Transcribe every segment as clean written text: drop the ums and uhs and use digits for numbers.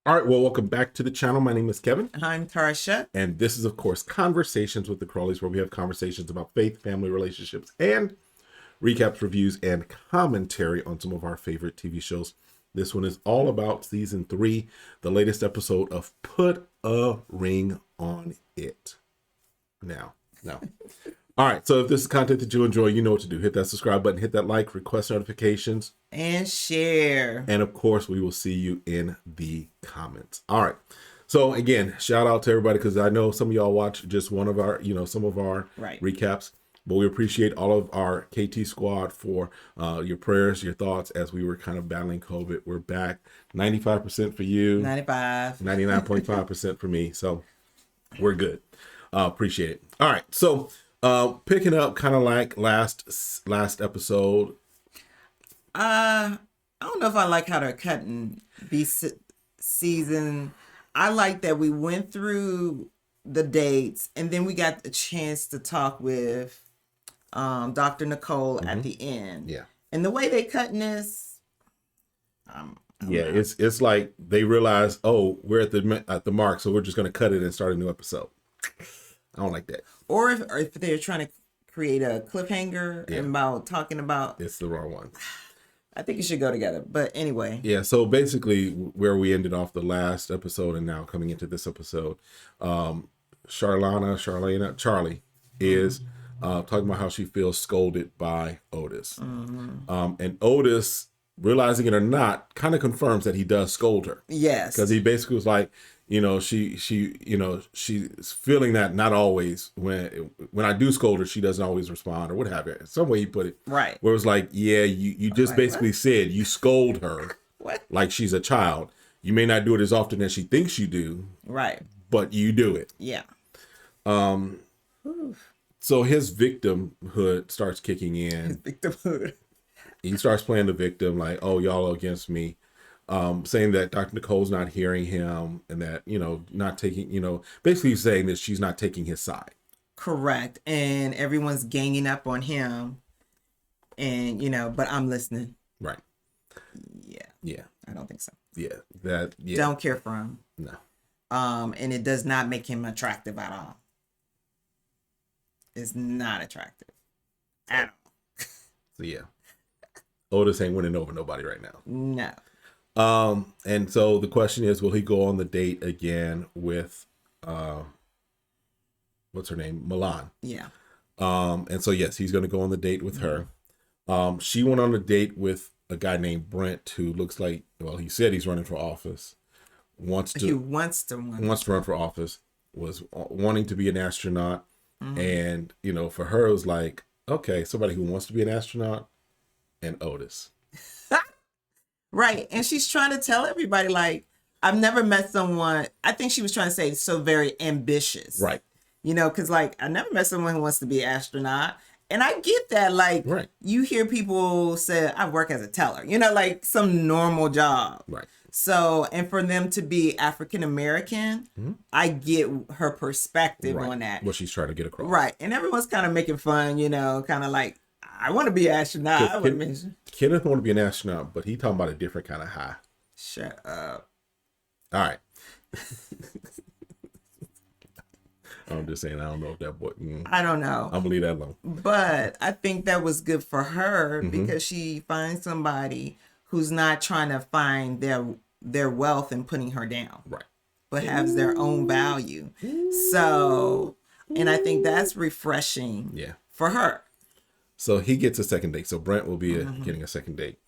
All right, well, welcome back to the channel. My name is Kevin. I'm Tarsha. And this is, of course, Conversations with the Crawleys, where we have conversations about faith, family, relationships, and recaps, reviews, and commentary on some of our favorite TV shows. This one is all about season 3, the latest episode of Put a Ring on It. Now. All right, so if this is content that you enjoy, you know what to do. Hit that subscribe button, hit that like, request notifications. And share. And of course, we will see you in the comments. All right. So again, shout out to everybody, because I know some of y'all watch just one of our, some of our recaps. But we appreciate all of our KT squad for your prayers, your thoughts as we were kind of battling COVID. We're back. 95% for you. 99.5% for me. So we're good. Appreciate it. All right. So picking up kind of like last episode. I don't know if I like how they're cutting this season. I like that we went through the dates and then we got the chance to talk with Dr. Nicole at the end. Yeah. And the way they cutting this, it's like they realize, oh, we're at the mark, so we're just going to cut it and start a new episode. I don't like that. Or if they're trying to create a cliffhanger about talking about, it's the wrong one. I think it should go together. But anyway. Yeah, so basically where we ended off the last episode and now coming into this episode, Charlie is talking about how she feels scolded by Otis. And Otis, realizing it or not, kind of confirms that he does scold her. Yes. Because he basically was like, she's feeling that not always when I do scold her, she doesn't always respond or what have you. Some way he put it. Right. Where it was like, yeah, you just basically said you scold her like she's a child. You may not do it as often as she thinks you do. Right. But you do it. Yeah. So his victimhood starts kicking in. Victimhood. He starts playing the victim like, oh, y'all are against me. Saying that Dr. Nicole's not hearing him and that, not taking, basically saying that she's not taking his side. Correct. And everyone's ganging up on him and, but I'm listening. Right. Yeah. Yeah. I don't think so. Yeah. Don't care for him. No. And it does not make him attractive at all. It's not attractive at all. So yeah. Otis ain't winning over nobody right now. No. And so the question is, will he go on the date again with, what's her name? Milan. Yeah. And so, yes, he's going to go on the date with her. She went on a date with a guy named Brent, who looks like, well, he said he's running for office. He wants to run for office, was wanting to be an astronaut. And, for her, it was like, okay, somebody who wants to be an astronaut and Otis. Right. And she's trying to tell everybody, like, I've never met someone, I think she was trying to say so very ambitious. Right. Because, like, I never met someone who wants to be an astronaut. And I get that. Like, you hear people say, I work as a teller, like some normal job. Right. So, and for them to be African-American, I get her perspective on that. What she's trying to get across. Right. And everyone's kind of making fun, kind of like, I want to be an astronaut. Kenneth want to be an astronaut, but he talking about a different kind of high. Shut up. All right. I'm just saying, I don't know if that boy. I don't know. I'm gonna leave that alone. But I think that was good for her because she finds somebody who's not trying to find their wealth and putting her down. Right. But has their own value. So, and I think that's refreshing for her. So he gets a second date. So Brent will be getting a second date.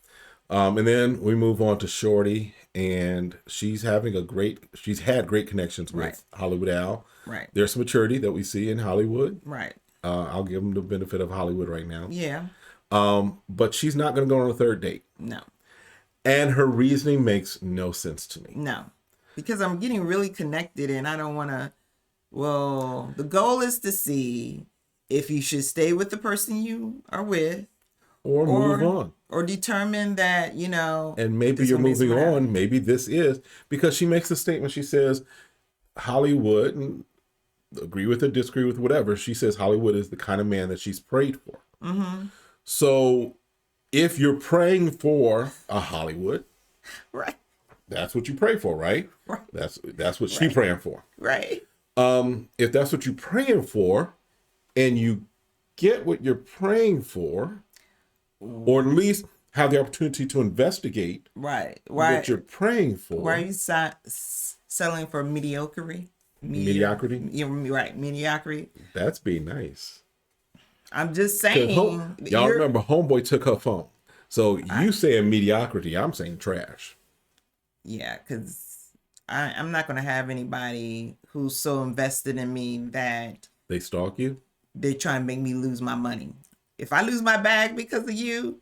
And then we move on to Shorty, and she's had great connections with Hollywood Al. Right. There's some maturity that we see in Hollywood. Right. I'll give them the benefit of Hollywood right now. Yeah. But she's not going to go on a third date. No. And her reasoning makes no sense to me. No. Because I'm getting really connected and I don't want to, the goal is to see if you should stay with the person you are with. Or move on. Or determine that, And maybe you're moving on. Maybe this is. Because she makes a statement. She says, Hollywood, and agree with it, disagree with whatever. She says Hollywood is the kind of man that she's prayed for. So if you're praying for a Hollywood. Right. that's what you pray for, right? Right. That's what she's praying for. Right. If that's what you're praying for, and you get what you're praying for, or at least have the opportunity to investigate what you're praying for. Why are you selling for mediocrity? Mediocrity? You're right, mediocrity. That's being nice. I'm just saying. Y'all remember Homeboy took her phone. So you saying mediocrity, I'm saying trash. Yeah, because I'm not going to have anybody who's so invested in me that they stalk you. They try and make me lose my money. If I lose my bag because of you,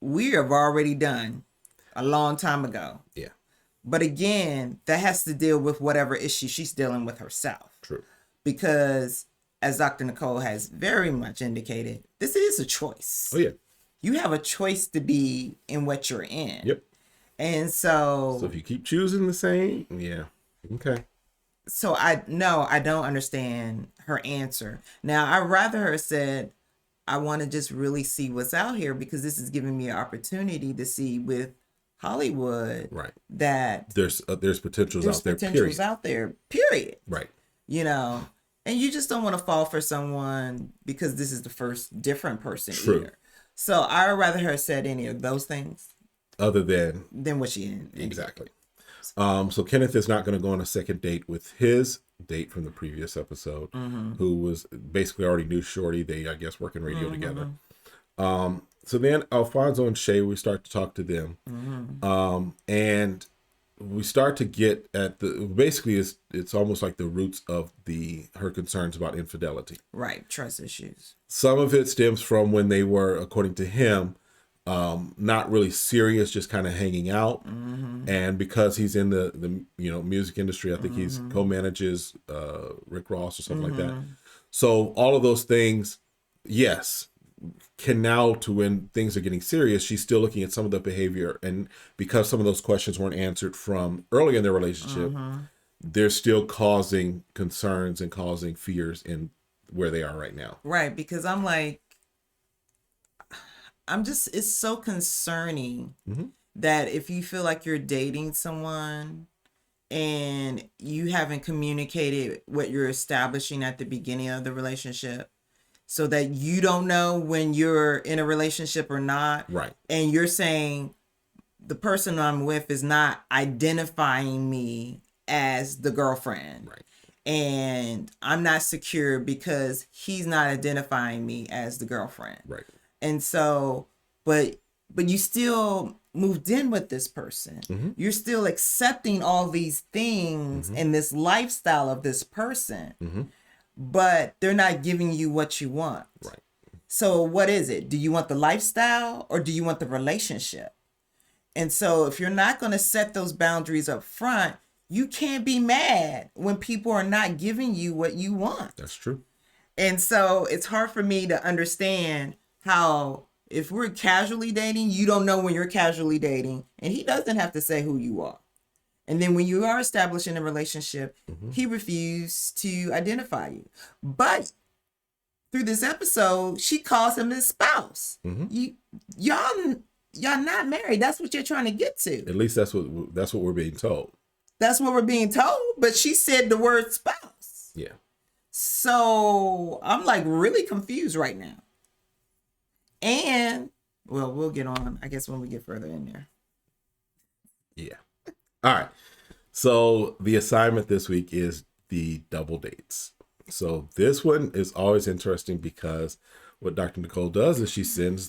we have already done a long time ago. Yeah. But again, that has to deal with whatever issue she's dealing with herself. True. Because as Dr. Nicole has very much indicated, this is a choice. Oh, yeah. You have a choice to be in what you're in. Yep. And so if you keep choosing the same, yeah. Okay. So I don't understand her answer. Now, I'd rather her said, I want to just really see what's out here, because this is giving me an opportunity to see with Hollywood, right, that there's potentials out there. Potentials out there. Period. Right. You know, and you just don't want to fall for someone because this is the first different person. True. Either. So I'd rather her said any of those things other than what she in. Exactly. So Kenneth is not going to go on a second date with his date from the previous episode, who was basically already knew Shorty. They, I guess, work in radio together. So then Alfonso and Shay, we start to talk to them. And we start to get at basically it's almost like the roots of her concerns about infidelity. Right. Trust issues. Some of it stems from when they were, according to him, not really serious, just kind of hanging out. And because he's in the music industry, I think he's co-manages Rick Ross or something like that. So all of those things, yes, can now, to when things are getting serious, she's still looking at some of the behavior, and because some of those questions weren't answered from early in their relationship, they're still causing concerns and causing fears in where they are right now. Right, because I'm like, it's so concerning that if you feel like you're dating someone and you haven't communicated what you're establishing at the beginning of the relationship, so that you don't know when you're in a relationship or not. Right. And you're saying the person I'm with is not identifying me as the girlfriend. Right. And I'm not secure because he's not identifying me as the girlfriend. Right. And so, but you still moved in with this person. You're still accepting all these things and this lifestyle of this person. But they're not giving you what you want. Right. So what is it? Do you want the lifestyle or do you want the relationship? And so if you're not going to set those boundaries up front, you can't be mad when people are not giving you what you want. That's true. And so it's hard for me to understand how, if we're casually dating, you don't know when you're casually dating, and he doesn't have to say who you are. And then when you are establishing a relationship, he refused to identify you. But through this episode, she calls him his spouse. Y'all not married. That's what you're trying to get to. At least that's what we're being told. That's what we're being told. But she said the word spouse. Yeah. So I'm like really confused right now. And well, we'll get on, I guess, when we get further in there. Yeah. All right. So the assignment this week is the double dates. So this one is always interesting because what Dr. Nicole does is she send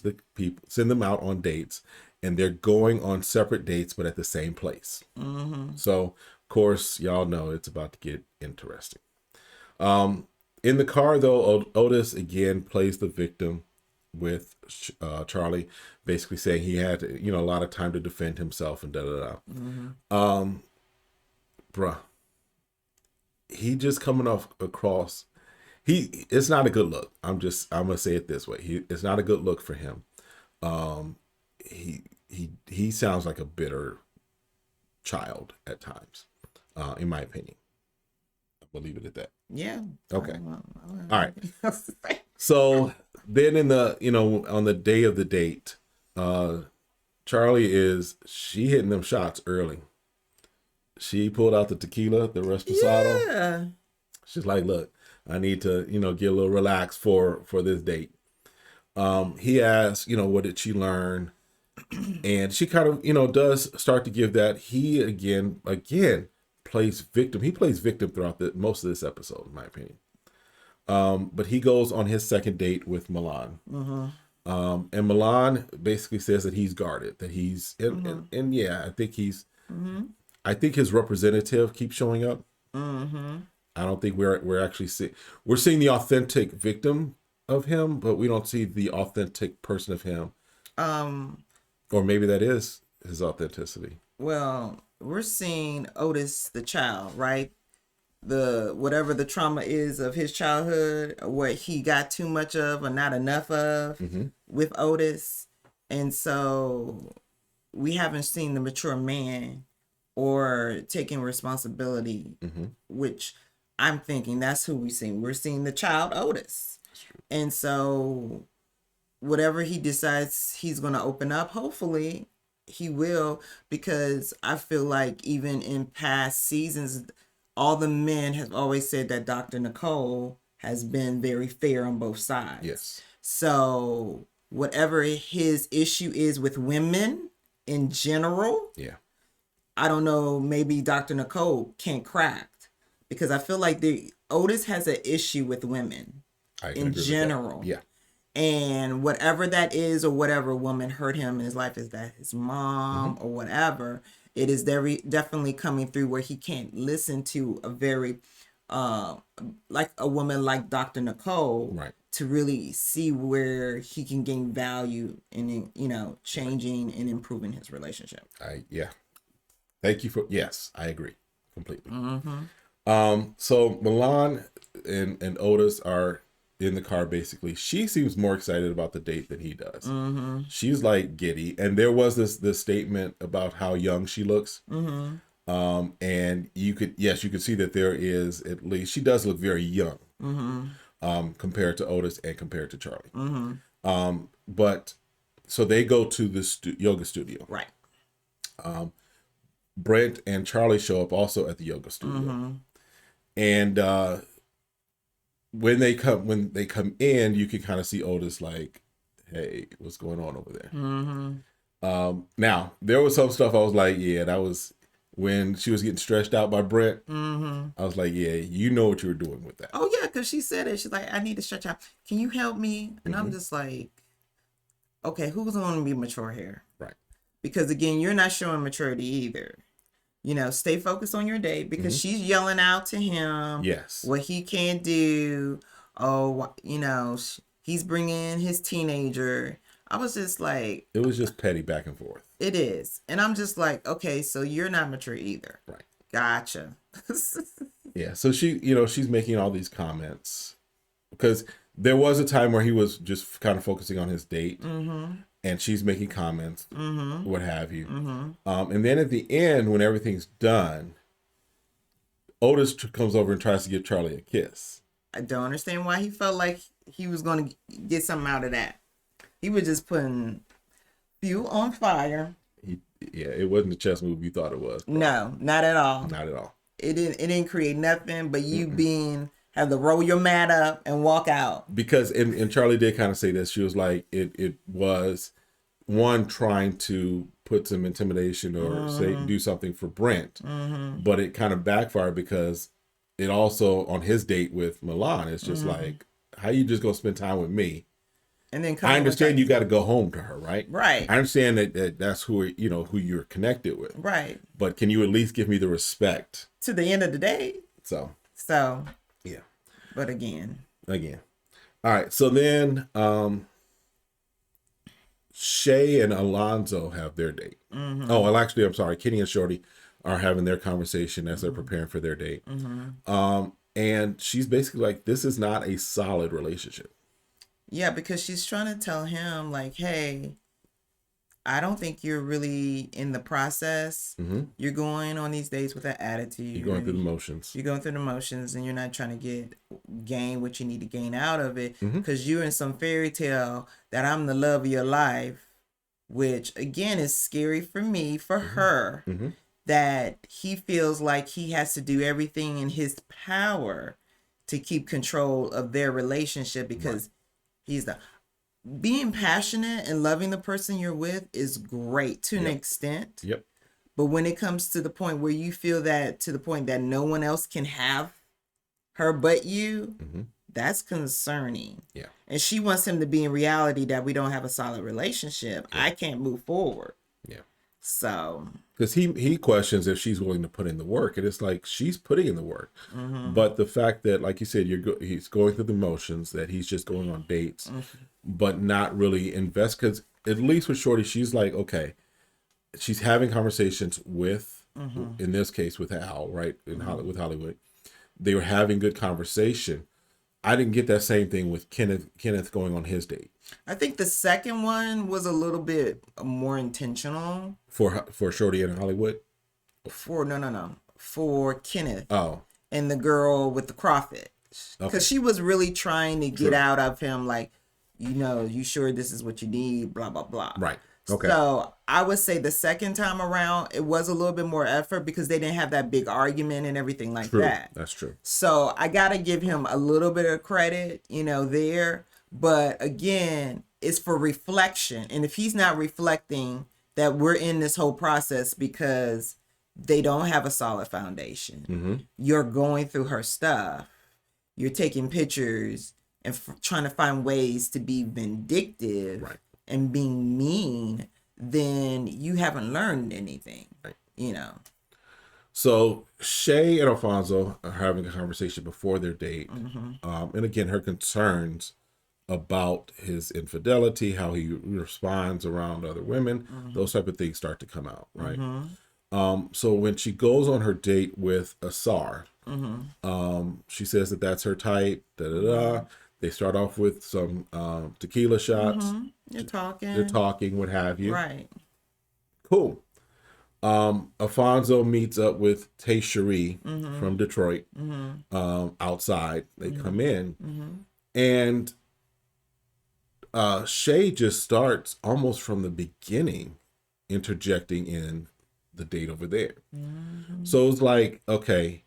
them out on dates, and they're going on separate dates, but at the same place. So of course, y'all know it's about to get interesting. In the car though, Otis again plays the victim with Charlie, basically saying he had a lot of time to defend himself and bruh, he just coming across, it's not a good look. I'm gonna say it this way, it's not a good look for him. He sounds like a bitter child at times, in my opinion. We'll leave it at that. Yeah. Okay. All right. So then on the day of the date, Charlie she hitting them shots early. she pulled out the tequila, the Reposado. Yeah. She's like, look, I need to, get a little relaxed for this date. He asked, what did she learn? And she kind of, does start to give that. He again plays victim. He plays victim throughout most of this episode, in my opinion. But he goes on his second date with Milan. And Milan basically says that he's guarded, that he's, and yeah, I think I think his representative keeps showing up. I don't think we're actually we're seeing the authentic victim of him, but we don't see the authentic person of him. Or maybe that is his authenticity. Well, we're seeing Otis, the child, right? Whatever the trauma is of his childhood, what he got too much of or not enough of with Otis. And so we haven't seen the mature man or taking responsibility, which I'm thinking that's who we see. We're seeing the child Otis. And so whatever he decides he's going to open up, hopefully he will, because I feel like even in past seasons, all the men have always said that Dr. Nicole has been very fair on both sides. Yes. So whatever his issue is with women in general, I don't know, maybe Dr. Nicole can't crack, because I feel like Otis has an issue with women in general. Yeah. And whatever that is, or whatever woman hurt him in his life, is that his mom or whatever, it is definitely coming through where he can't listen to a very, like a woman like Dr. Nicole, to really see where he can gain value in, changing and improving his relationship. Thank you yes, I agree completely. So Milan and Otis are in the car. Basically, she seems more excited about the date than he does. She's like giddy, and there was this statement about how young she looks. And you could see that there is, at least she does look very young, compared to Otis and compared to Charlie. But so they go to the yoga studio, right? Brent and Charlie show up also at the yoga studio, and when they come in, you can kind of see Otis like, hey, what's going on over there? Now there was some stuff I was like, yeah, that was when she was getting stretched out by Brent. I was like, yeah, you know what you were doing with that. Oh yeah, because she said it. She's like, I need to stretch out. Can you help me? And I'm just like, okay, who's going to be mature here? Right. Because again, you're not showing maturity either. Stay focused on your date, because she's yelling out to him what he can't do. Oh, he's bringing his teenager. I was just like... It was just petty back and forth. It is. And I'm just like, okay, so you're not mature either. Right. Gotcha. Yeah, so she, she's making all these comments. Because there was a time where he was just kind of focusing on his date. And she's making comments, what have you. And then at the end, when everything's done, Otis comes over and tries to give Charlie a kiss. I don't understand why he felt like he was going to get something out of that. He was just putting fuel on fire. It wasn't the chess move you thought it was. Bro. No, not at all. Not at all. It didn't create nothing but you have to roll your mat up and walk out. Because, and Charlie did kind of say this. She was like, it was one trying to put some intimidation or do something for Brent, but it kind of backfired because it also, on his date with Milan, it's just like, how you just gonna spend time with me? And then I understand you got to go home to her, right? Right. I understand that's who you're connected with, right? But can you at least give me the respect to the end of the day? So yeah. But again. All right. So then, Shay and Alonzo have their date. Oh, well, actually, I'm sorry. Kenny and Shorty are having their conversation as they're preparing for their date. And she's basically like, this is not a solid relationship. Yeah, because she's trying to tell him, like, hey, I don't think you're really in the process. You're going on these dates with that attitude. You're going through the motions. You're going through the motions, and you're not trying to gain what you need to gain out of it, because you're in some fairy tale that I'm the love of your life, which again is scary for me, for her. that he feels like he has to do everything in his power to keep control of their relationship because he's the being passionate and loving the person you're with is great to an extent. Yep. But when it comes to the point where you feel that to the point that no one else can have her but you, that's concerning. Yeah. And she wants him to be in reality that we don't have a solid relationship. I can't move forward. Yeah. So. Because he questions if she's willing to put in the work. And it's like, she's putting in the work. But the fact that, like you said, he's going through the motions, that he's just going on dates, but not really invest. Because at least with Shorty, she's like, okay, she's having conversations with, in this case, with Al, right? With Hollywood. They were having good conversation. I didn't get that same thing with Kenneth going on his date. I think the second one was a little bit more intentional. For Shorty and Hollywood? For Kenneth. Oh. And the girl with the crawfish. Because she was really trying to get out of him, like, you sure this is what you need, blah, blah, blah. Right. Okay. So I would say the second time around, it was a little bit more effort because they didn't have that big argument and everything like that. That's true. So I got to give him a little bit of credit, there. But again, it's for reflection. And if he's not reflecting that we're in this whole process because they don't have a solid foundation, you're going through her stuff, you're taking pictures and trying to find ways to be vindictive and being mean, then you haven't learned anything, So Shay and Alfonso are having a conversation before their date. And again, her concerns about his infidelity, how he responds around other women, those type of things start to come out, right? So when she goes on her date with Asar, she says that that's her type, They start off with some tequila shots. They're talking, what have you. Right. Cool. Alfonso meets up with Tay Cherie from Detroit outside. They come in. And Shay just starts almost from the beginning interjecting in the date over there. So it's like, okay,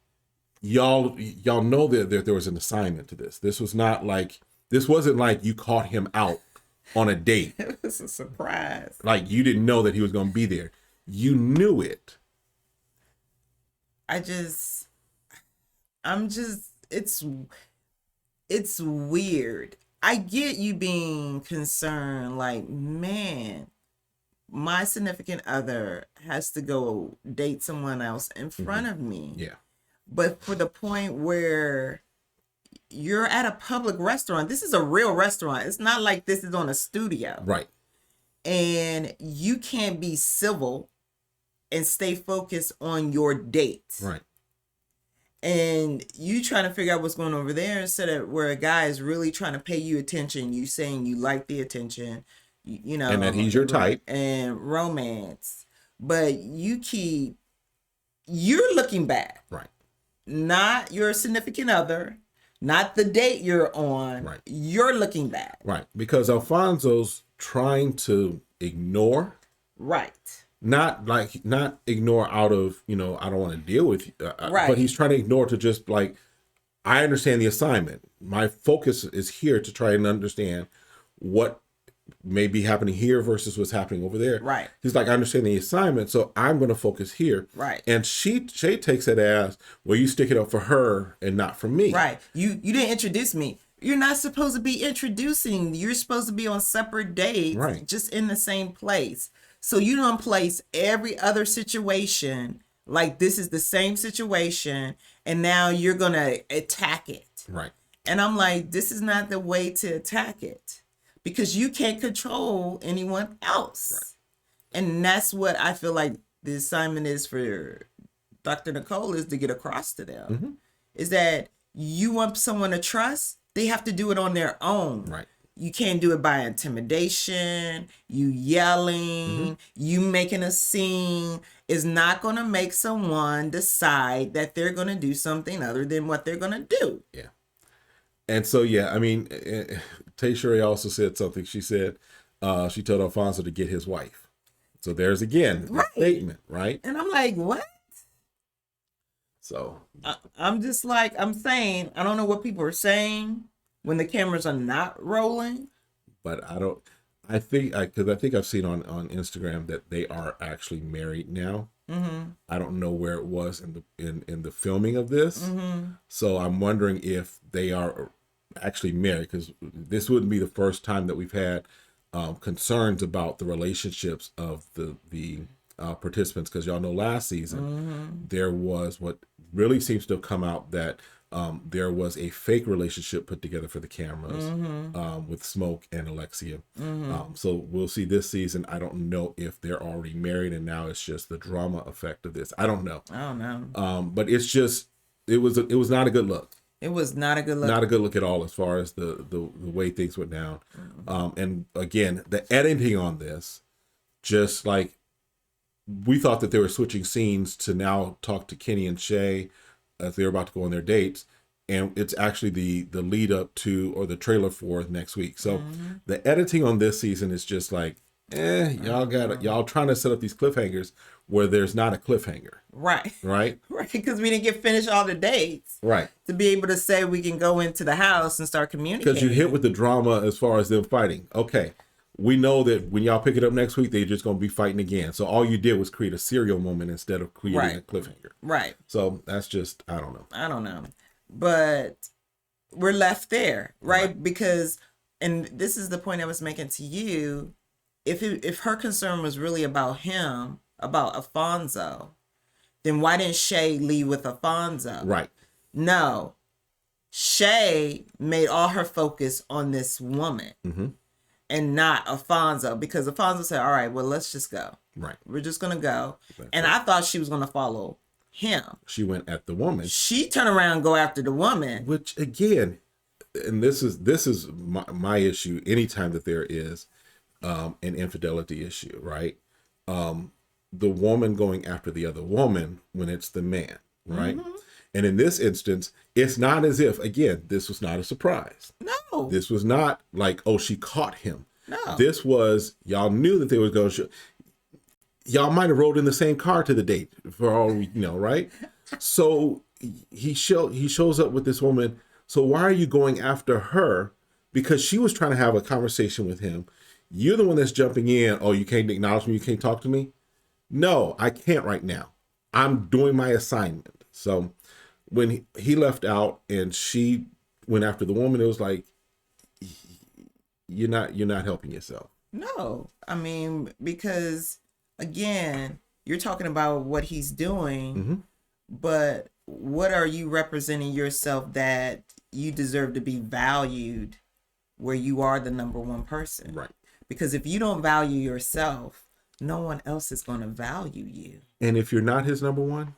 y'all know that there was an assignment to this. This wasn't like you caught him out on a date. It was a surprise. Like you didn't know that he was going to be there. You knew it. It's weird. I get you being concerned, like, man, my significant other has to go date someone else in front of me. Yeah. But for the point where you're at a public restaurant, this is a real restaurant. It's not like this is on a studio. Right. And you can't be civil and stay focused on your date. Right. And you trying to figure out what's going on over there instead of where a guy is really trying to pay you attention. You saying you like the attention, and that he's your type and romance, but you're looking back. Right. Not your significant other, not the date you're on. Right. You're looking back. Right. Because Alfonso's trying to ignore. Right. Not ignore out of, I don't want to deal with you. Right. But he's trying to ignore to just like, I understand the assignment. My focus is here to try and understand what may be happening here versus what's happening over there. Right. He's like, I understand the assignment, so I'm going to focus here. Right. And Shay takes it as, well, you stick it up for her and not for me. Right. You didn't introduce me. You're not supposed to be introducing. You're supposed to be on separate dates, right, just in the same place. So you don't place every other situation like this is the same situation, and now you're going to attack it. Right. And I'm like, this is not the way to attack it, because you can't control anyone else. Right. And that's what I feel like the assignment is for Dr. Nicole, is to get across to them, is that you want someone to trust, they have to do it on their own. Right. You can't do it by intimidation, you yelling, you making a scene is not going to make someone decide that they're going to do something other than what they're going to do. Yeah. And so, yeah, I mean, Tay Cherie also said something. She said, she told Alfonso to get his wife. So there's again, the statement, right? And I'm like, what? So I'm just like, I'm saying, I don't know what people are saying when the cameras are not rolling. But I think I've seen on Instagram that they are actually married now. Mm-hmm. I don't know where it was in the filming of this. Mm-hmm. So I'm wondering if they are actually married, because this wouldn't be the first time that we've had concerns about the relationships of the participants, because y'all know last season there was what really seems to have come out, that there was a fake relationship put together for the cameras with Smoke and Alexia. So we'll see this season. I don't know if they're already married and now it's just the drama effect of this. I don't know. But it's just, it was not a good look. It was not a good look. Not a good look at all, as far as the way things went down. And again, the editing on this, just like, we thought that they were switching scenes to now talk to Kenny and Shay as they're about to go on their dates, and it's actually the lead up to, or the trailer for next week. So the editing on this season is just like, y'all trying to set up these cliffhangers where there's not a cliffhanger. Right. Because we didn't get finished all the dates. Right. To be able to say we can go into the house and start communicating. Because you hit with the drama as far as them fighting. Okay. We know that when y'all pick it up next week, they're just going to be fighting again. So all you did was create a serial moment instead of creating a cliffhanger. Right. So that's just, I don't know. But we're left there, right? Because, and this is the point I was making to you, if her concern was really about him, about Alfonso, then why didn't Shay leave with Alfonso? Right. No. Shay made all her focus on this woman. Mm-hmm. And not Alfonso, because Alfonso said, all right, well, let's just go. Right. We're just going to go. And I thought she was going to follow him. She went at the woman. She turned around and go after the woman. Which, again, and this is my issue anytime that there is an infidelity issue, right? The woman going after the other woman when it's the man, right? Mm-hmm. And in this instance, it's not as if, again, this was not a surprise. No. This was not like, oh, she caught him. No. This was, y'all knew that they were going to y'all might have rode in the same car to the date, for all we know, right? So he shows up with this woman. So why are you going after her? Because she was trying to have a conversation with him. You're the one that's jumping in. Oh, you can't acknowledge me? You can't talk to me? No, I can't right now. I'm doing my assignment. So when he left out and she went after the woman, it was like, you're not helping yourself. No, I mean, because again, you're talking about what he's doing, but what are you representing yourself that you deserve to be valued where you are the number one person? Right. Because if you don't value yourself, no one else is going to value you. And if you're not his number one,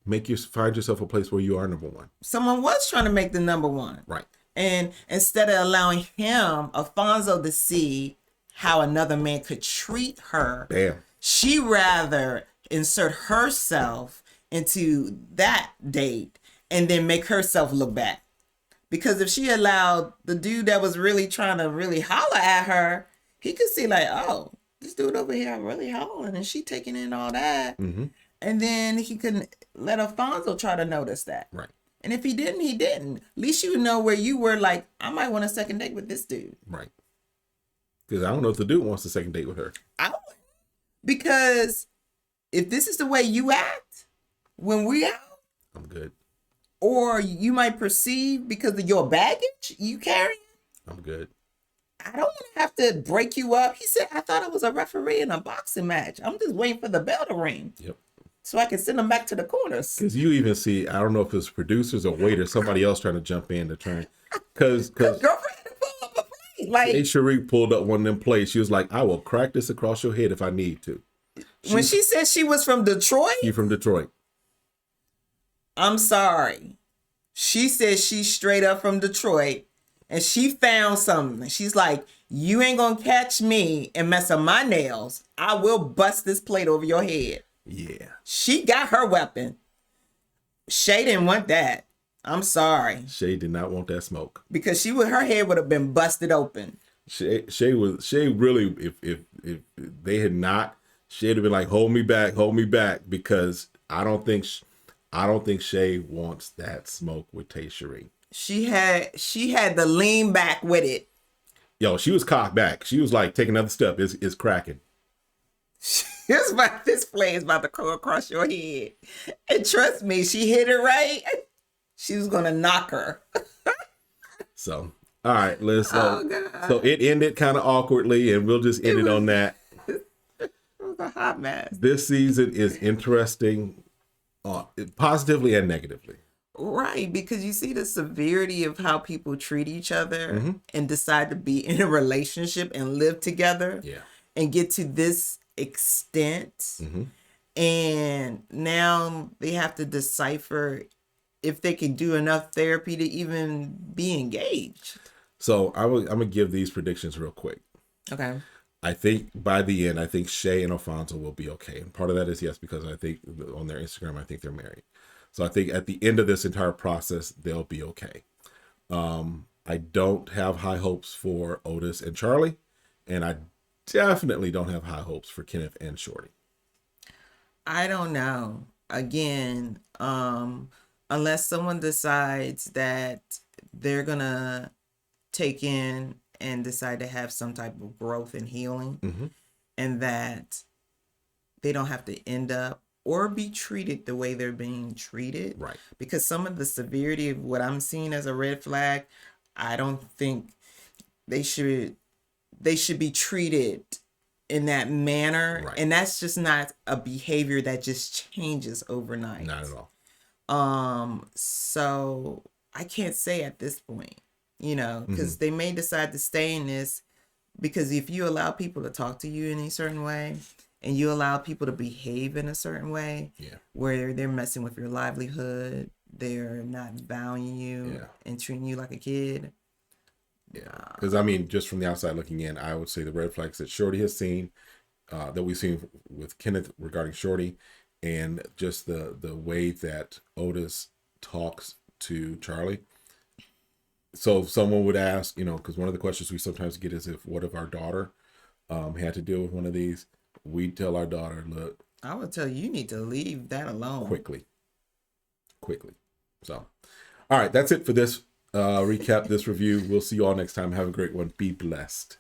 find yourself a place where you are number one. Someone was trying to make the number one. Right. And instead of allowing him, Alfonso, to see how another man could treat her, Bam. She rather insert herself into that date and then make herself look bad. Because if she allowed the dude that was really trying to really holler at her, he could see like, oh, this dude over here really hollering and she taking in all that. Mm-hmm. And then he couldn't let Alfonso try to notice that. Right. And if he didn't, he didn't. At least you know where you were like, I might want a second date with this dude. Right. Because I don't know if the dude wants a second date with her. Because if this is the way you act when we out, I'm good. Or you might perceive because of your baggage you carry, I'm good. I don't want to have to break you up. He said, I thought I was a referee in a boxing match. I'm just waiting for the bell to ring. Yep. So I can send them back to the corners. Because you even see, I don't know if it's producers or waiters, somebody else trying to jump in to turn. Because girlfriend pull up a plate. Like, Cherie pulled up one of them plates. She was like, I will crack this across your head if I need to. When she said she was from Detroit? She from Detroit. I'm sorry. She said she's straight up from Detroit and she found something. She's like, you ain't gonna catch me and mess up my nails. I will bust this plate over your head. Yeah. She got her weapon. Shay didn't want that. I'm sorry. Shay did not want that smoke. Because her head would have been busted open. Shay really, if they had not, she'd have been like, hold me back, because I don't think Shay wants that smoke with Tay Sheree. She had to lean back with it. Yo, she was cocked back. She was like, take another step. It's cracking. This play is about to go across your head. And trust me, she hit it right. She was gonna knock her. So, all right, let's. So it ended kind of awkwardly, and we'll just end it on that. It was a hot mess. This season is interesting, positively and negatively. Right, because you see the severity of how people treat each other and decide to be in a relationship and live together. Yeah. And get to this extent. And now they have to decipher if they can do enough therapy to even be engaged. So I'm gonna give these predictions real quick. Okay. I think by the end, I think Shay and Alfonso will be okay. And part of that is yes, because I think on their Instagram, I think they're married. So I think at the end of this entire process, they'll be okay. I don't have high hopes for Otis and Charlie, and I definitely don't have high hopes for Kenneth and Shorty. I don't know. Again, unless someone decides that they're gonna take in and decide to have some type of growth and healing, and that they don't have to end up or be treated the way they're being treated. Right. Because some of the severity of what I'm seeing as a red flag, I don't think they should be treated in that manner. Right. And that's just not a behavior that just changes overnight. Not at all. So I can't say at this point, because they may decide to stay in this, because if you allow people to talk to you in a certain way and you allow people to behave in a certain way, where they're messing with your livelihood, they're not valuing you and treating you like a kid. Yeah, because I mean, just from the outside looking in, I would say the red flags that Shorty has seen, that we've seen with Kenneth regarding Shorty, and just the way that Otis talks to Charlie. So if someone would ask, because one of the questions we sometimes get is what if our daughter had to deal with one of these? We tell our daughter, look. I would tell you need to leave that alone. Quickly. So, all right, that's it for this recap, this review. We'll see you all next time. Have a great one. Be blessed.